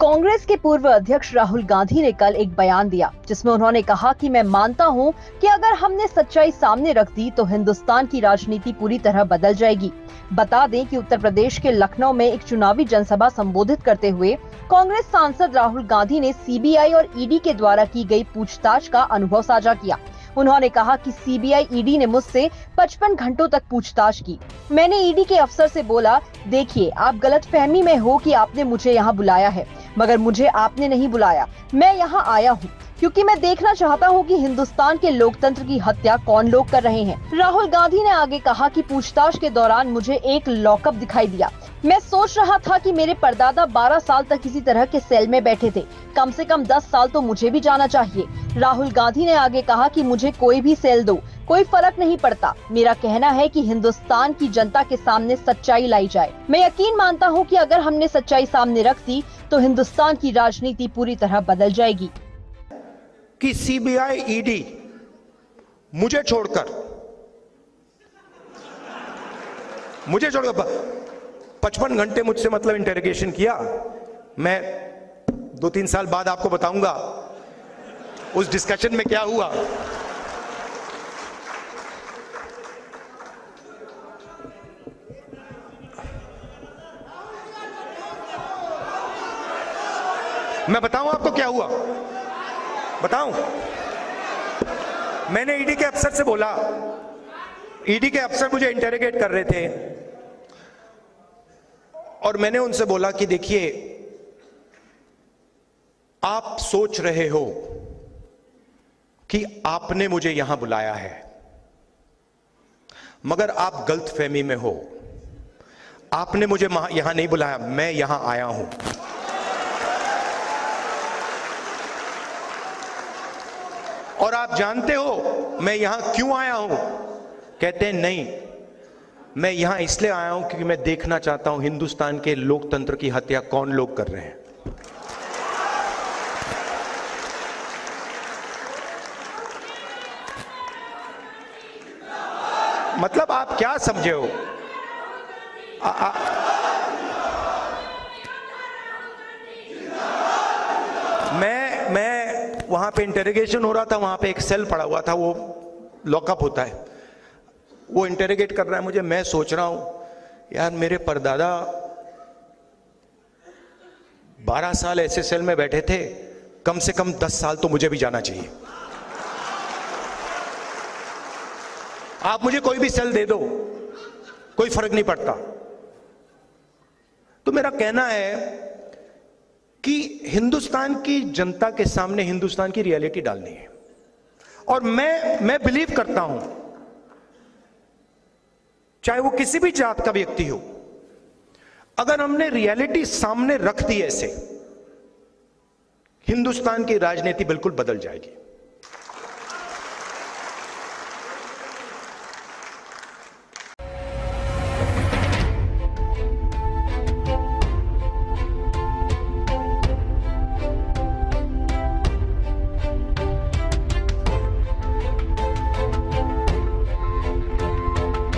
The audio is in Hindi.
कांग्रेस के पूर्व अध्यक्ष राहुल गांधी ने कल एक बयान दिया जिसमें उन्होंने कहा कि मैं मानता हूं कि अगर हमने सच्चाई सामने रख दी तो हिंदुस्तान की राजनीति पूरी तरह बदल जाएगी। बता दें कि उत्तर प्रदेश के लखनऊ में एक चुनावी जनसभा संबोधित करते हुए कांग्रेस सांसद राहुल गांधी ने सीबीआई और ईडी के द्वारा की गई पूछताछ का अनुभव साझा किया। उन्होंने कहा कि सीबीआई ईडी ने मुझसे 55 घंटों तक पूछताछ की। मैंने ईडी के अफसर से बोला, देखिए आप गलतफहमी में हो कि आपने मुझे यहाँ बुलाया है, मगर मुझे आपने नहीं बुलाया। मैं यहाँ आया हूँ क्योंकि मैं देखना चाहता हूँ कि हिंदुस्तान के लोकतंत्र की हत्या कौन लोग कर रहे हैं। राहुल गांधी ने आगे कहा कि पूछताछ के दौरान मुझे एक लॉकअप दिखाई दिया। मैं सोच रहा था कि मेरे परदादा 12 साल तक इसी तरह के सेल में बैठे थे, कम से कम 10 साल तो मुझे भी जाना चाहिए। राहुल गांधी ने आगे कहा कि मुझे कोई भी सेल दो, कोई फर्क नहीं पड़ता। मेरा कहना है कि हिंदुस्तान की जनता के सामने सच्चाई लाई जाए। मैं यकीन मानता हूं कि अगर हमने सच्चाई सामने रख दी तो हिंदुस्तान की राजनीति पूरी तरह बदल जाएगी। कि सीबीआई ईडी मुझे छोड़कर 55 घंटे मुझसे मतलब इंटरोगेशन किया। मैं 2-3 साल बाद आपको बताऊंगा उस डिस्कशन में क्या हुआ। मैं बताऊं आपको क्या हुआ, बताऊं। मैंने ईडी के अफसर से बोला, ईडी के अफसर मुझे इंटरोगेट कर रहे थे और मैंने उनसे बोला कि देखिए आप सोच रहे हो कि आपने मुझे यहां बुलाया है, मगर आप गलतफहमी में हो। आपने मुझे यहां नहीं बुलाया, मैं यहां आया हूं। और आप जानते हो मैं यहां क्यों आया हूं? कहते हैं नहीं, मैं यहां इसलिए आया हूं क्योंकि मैं देखना चाहता हूं हिंदुस्तान के लोकतंत्र की हत्या कौन लोग कर रहे हैं। मतलब आप क्या समझे हो? मैं वहां पे इंटरोगेशन हो रहा था, वहां पे एक सेल पड़ा हुआ था, वो लॉकअप होता है, वो इंटरोगेट कर रहा है मुझे। मैं सोच रहा हूं यार मेरे परदादा 12 साल ऐसे सेल में बैठे थे, कम से कम 10 साल तो मुझे भी जाना चाहिए। आप मुझे कोई भी सेल दे दो, कोई फर्क नहीं पड़ता। तो मेरा कहना है कि हिंदुस्तान की जनता के सामने हिंदुस्तान की रियलिटी डालनी है। और मैं बिलीव करता हूं, चाहे वो किसी भी जात का व्यक्ति हो, अगर हमने रियलिटी सामने रख दी ऐसे, हिंदुस्तान की राजनीति बिल्कुल बदल जाएगी।